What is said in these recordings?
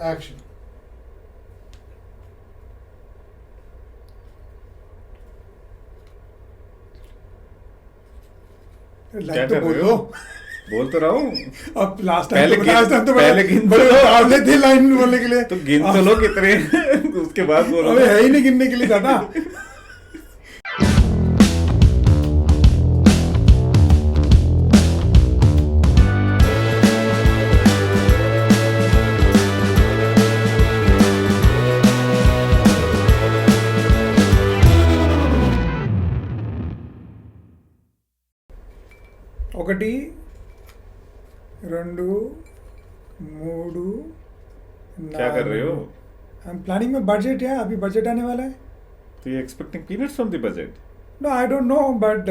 Action. क्या तो कर रहे बोलो। हो? बोल तो रहा हूँ। अब लास्ट पहले टाइम तो पहले गिन तो बड़े लो। मुकाबले थे लाइन बोलने के लिए। तो गिन तो लो कितने उसके बाद बोलो। अबे है ही नहीं गिनने के लिए दादा। ఒకటి రెండు మూడు क्या कर रहे हो? आई एम प्लानिंग में बजट है, अभी बजट आने वाला है. तो you expecting peanuts from the budget? No, I don't know, but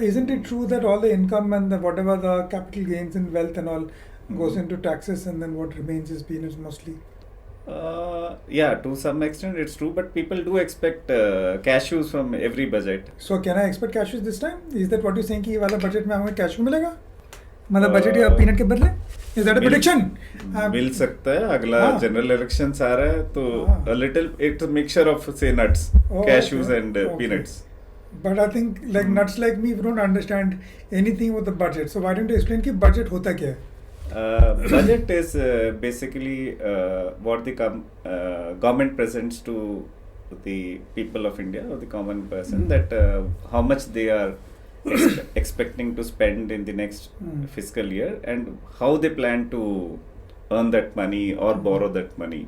isn't it true that all the income and whatever the capital gains and wealth and all goes into taxes, and then what remains is peanuts mostly? Yeah, to some extent it's true, but people do expect cashews from every budget. So can I expect cashews this time? Is that what you're saying कि ये वाला budget में हमें cashew मिलेगा? मतलब budget या peanut के बदले? Is that a prediction? मिल सकता है. अगला हाँ. जनरल इलेक्शंस आ रहा है तो हाँ. a little it's a mixture of say nuts, Oh, cashews okay. and Okay. peanuts. But I think like nuts like me don't understand anything about the budget. So why don't you explain कि budget होता क्या है? Budget is basically what the government presents to the people of India or the common person that how much they are expecting to spend in the next fiscal year and how they plan to earn that money or borrow that money.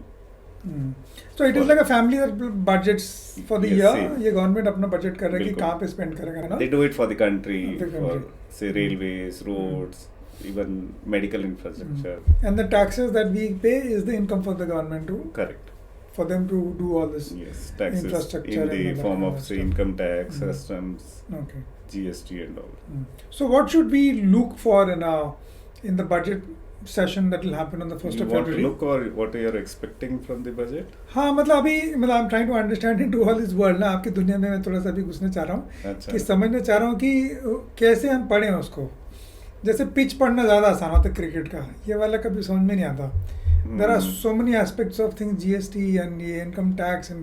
So it is like a family that budgets for the Yes, year. same. ये government अपना budget कर रहा है कि बिल्कुल. कहाँ पे spend करेगा ना? They do it for the country, The for country. say railways, roads, even medical infrastructure. And the taxes that we pay is the income for the government to, Correct. for them to do all this. Yes, taxes Infrastructure in the and all that form kind of of say stuff. income tax, Mhm. customs, Okay. GST and all. So what should we look for in the budget session that will happen on the 1st You of want to February? look or what you are expecting from the budget? हाँ मतलब अभी मतलब I'm trying to understand into all this world ना, आपकी दुनिया में मैं थोड़ा सा अभी घुसने चाह रहा हूँ अच्छा. कि समझना चाह रहा हूँ कि कैसे हम पढ़ें उसको. जैसे पिच पढ़ना ज़्यादा आसान होता है क्रिकेट का, ये वाला कभी समझ में नहीं आता. There are so many aspects of things, GST and ये income tax and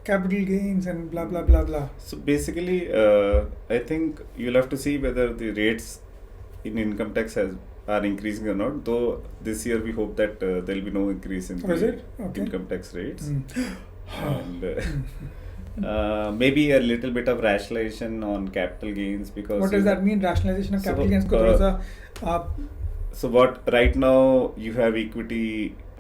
capital gains and blah blah blah blah. So basically, I think you'll have to see whether the rates in income tax are increasing or not. Though this year we hope that there'll be no increase in Oh, is the it? Okay. income tax rates. And maybe a little bit of rationalization on capital gains because What does that mean? Rationalization of So, capital gains को थोड़ा सा आप so what right now you have equity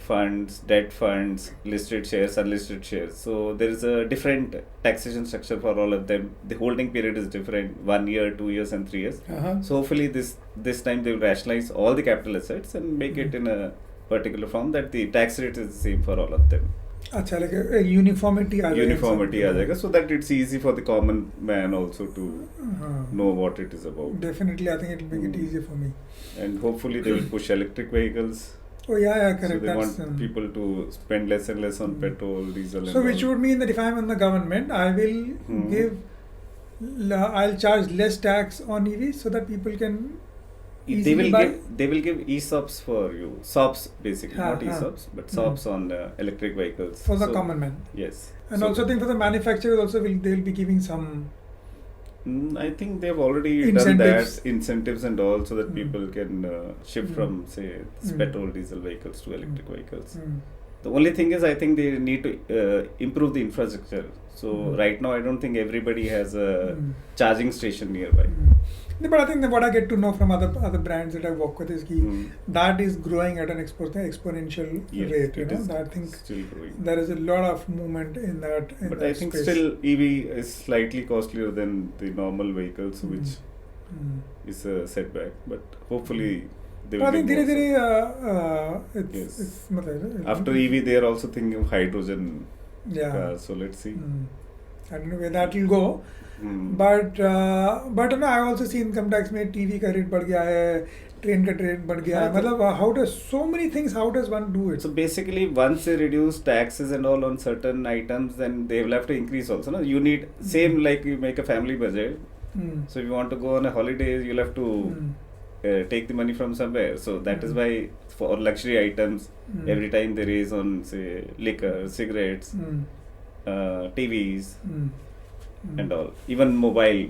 funds, debt funds, listed shares, unlisted shares. So there is a different taxation structure for all of them. The holding period is different, 1 year, 2 years and 3 years. So hopefully this time they will rationalize all the capital assets and make it in a particular form that the tax rate is the same for all of them. अच्छा लगे uniformity आ जाएगा. Uniformity आ जाएगा so that it's easy for the common man also to हाँ. know what it is about. Definitely, I think it will make it easier for me. And hopefully they will push electric vehicles. Oh yeah, So correct. they That's, want people to spend less and less on petrol, diesel. so and which all. would mean that if I'm in the government, I will I'll charge less tax on EVs so that people can They easily will buy. give ESOPs for you. SOPs basically, हाँ, not हाँ. ESOPs, but SOPs on electric vehicles. For the So, common man. Yes. And So, also I think for the manufacturers also they'll be giving some. I think they've already Incentives. done that, incentives and all, so that people can shift from say petrol, diesel vehicles to electric vehicles. The only thing is, I think they need to improve the infrastructure. So right now, I don't think everybody has a charging station nearby. But I think that what I get to know from other brands that I work with is that is growing at an exponential Yes, rate. You it know, is I think still growing. there is a lot of movement in that. In But that I think space. still EV is slightly costlier than the normal vehicles, which is a setback. But hopefully they will. But I think get धीरे more धीरे Yes. it's मतलब after EV, they are also thinking of hydrogen yeah. cars. So let's see. I don't know where that will go. But you know, I also see income tax में TV का rate बढ़ गया है, train का rate बढ़ गया है. मतलब how does so many things? How does one do it? So basically, once they reduce taxes and all on certain items, then they will have to increase also. No, you need same like you make a family budget. So if you want to go on a holiday, you'll have to take the money from somewhere. So that is why for luxury items, every time they raise on say liquor, cigarettes, TVs and all, even mobile.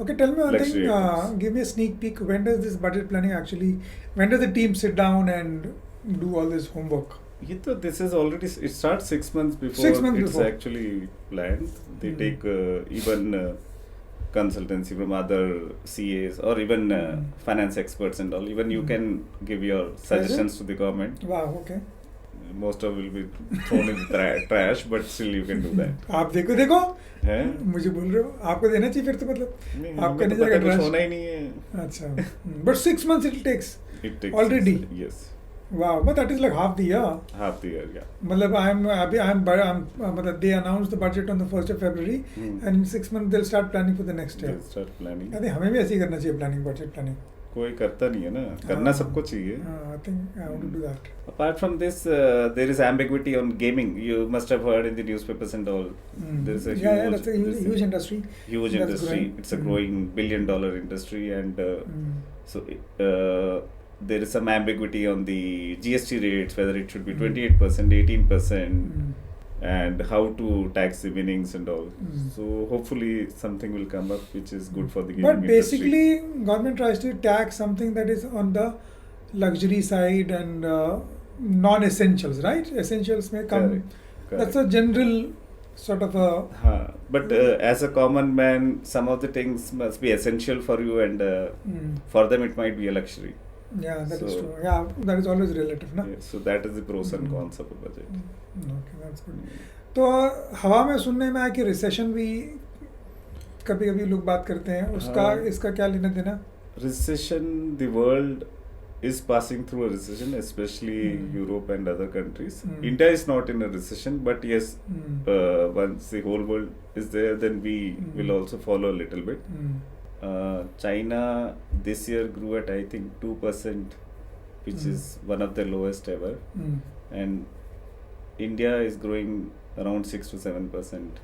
Okay, tell me one luxury thing. items. Give me a sneak peek. When does this budget planning actually? When does the team sit down and do all this homework? This is already, it starts 6 months before 6 months it's before. actually planned. They take even consultancy from other CAs or even finance experts and all. Even you can give your suggestions to the government. Wow. Okay. Most of will be thrown in the trash, but still you can do that. आप देखो है? मुझे बोल रहे हो आपको देना चाहिए फिर तो मतलब नहीं, आपका हमें नहीं तो पता जाएगा कुछ trash? होना ही नहीं है. अच्छा but 6 months it takes It takes already. Yes, wow, but that is like half the year. half the year, yeah. मतलब मतलब they announced the budget on the 1st of February and in 6 months they'll start planning for the next year. They'll start planning. I think हमें भी ऐसे ही करना चाहिए planning, budget planning. कोई करता नहीं है ना, करना सबको चाहिए. I think I want to do that. Apart from this, there is ambiguity on gaming. You must have heard in the newspapers and all. There is a yeah, that's a huge industry. Huge That's industry. growing. It's a growing billion-dollar industry, and so there is some ambiguity on the GST rates, whether it should be 28%, 18%, and how to tax the winnings and all. So hopefully something will come up which is good for the gaming But industry. basically, government tries to tax something that is on the luxury side and non-essentials, right? Essentials may come. Correct. That's a general sort of a. But as a common man, some of the things must be essential for you, and for them it might be a luxury. Yeah, that is So- true. Yeah, that is always relative, na? Yeah, so that is the pros and cons of a budget. Okay, that's good. तो हवा में सुनने में आया कि recession भी कभी कभी लोग बात करते हैं उसका हाँ. इसका क्या लेना देना? Recession, the world is passing through a recession, especially Europe and other countries. India is not in a recession, but yes, once the whole world is there, then we will also follow a little bit. China this year grew at I think 2%, which is one of the lowest ever, and India is growing around 6 to 7%.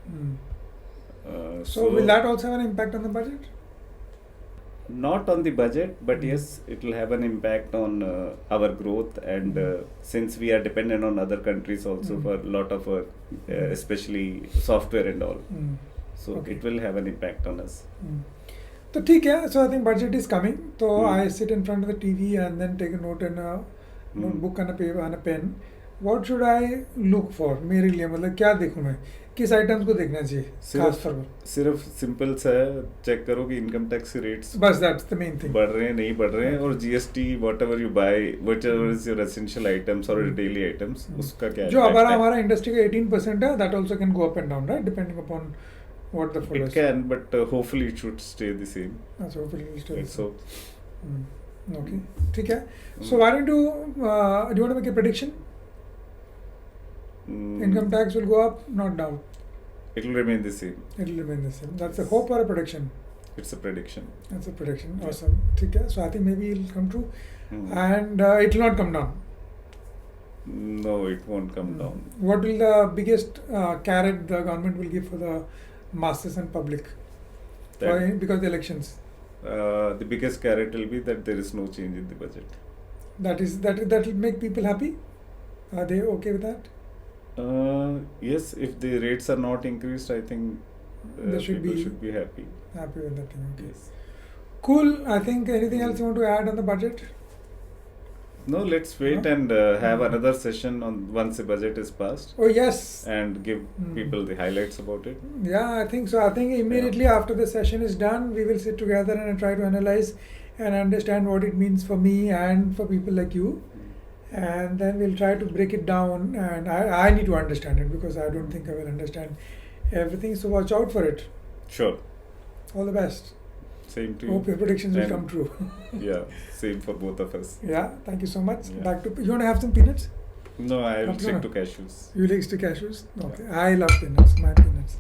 So will that also have an impact on the budget? Not on the budget, but yes, it will have an impact on our growth, and since we are dependent on other countries also for a lot of work, especially software and all, so Okay. it will have an impact on us. तो ठीक है. So I think budget is coming. So I sit in front of the TV and then take a note and a notebook and a paper and a pen. What should I look for? मेरे लिए मतलब क्या देखूँ मैं? किस items को देखना चाहिए खास तौर पर? सिर्फ सिंपल सा चेक करो कि इनकम टैक्स रेट्स बस that's the main thing. बढ़ रहे हैं नहीं बढ़ रहे हैं, और GST whatever you buy, whatever is your essential items or daily items, उसका क्या जो impact है? हमारा इंडस्ट्री का 18% है, that also can go up and down, right? Depending upon what the It follows. can, but hopefully it should stay the same. So hopefully it will stay the Let's same. hope. Okay, ठीक है. So why don't you do you want to make a prediction? Income tax will go up, not down. It will remain the same. It will remain the same. That's a hope or a prediction? It's a prediction. That's a prediction. Yeah. Awesome. ठीक है. So I think maybe it will come true, and it will not come down. No, it won't come down. What will the biggest carrot the government will give for the masses and public? That- Because the elections. The biggest carrot will be that there is no change in the budget. That will make people happy. Are they okay with that? Yes, if the rates are not increased, I think They should people be- should be happy. Happy with that thing. Okay. Yes. Cool. I think anything else you want to add on the budget? No, let's wait No? and have another session on once the budget is passed, Oh yes. and give people the highlights about it. Yeah, I think so. I think immediately after the session is done, we will sit together and try to analyze and understand what it means for me and for people like you. And then we'll try to break it down. And I need to understand it because I don't think I will understand everything. So watch out for it. Sure. All the best. Same to you. Hope your predictions will And- come true. Yeah, same for both of us. Yeah, thank you so much. Yeah. Back to you want to have some peanuts? No, I will Okay. stick to cashews. You like to cashews? Okay. I love peanuts. My peanuts.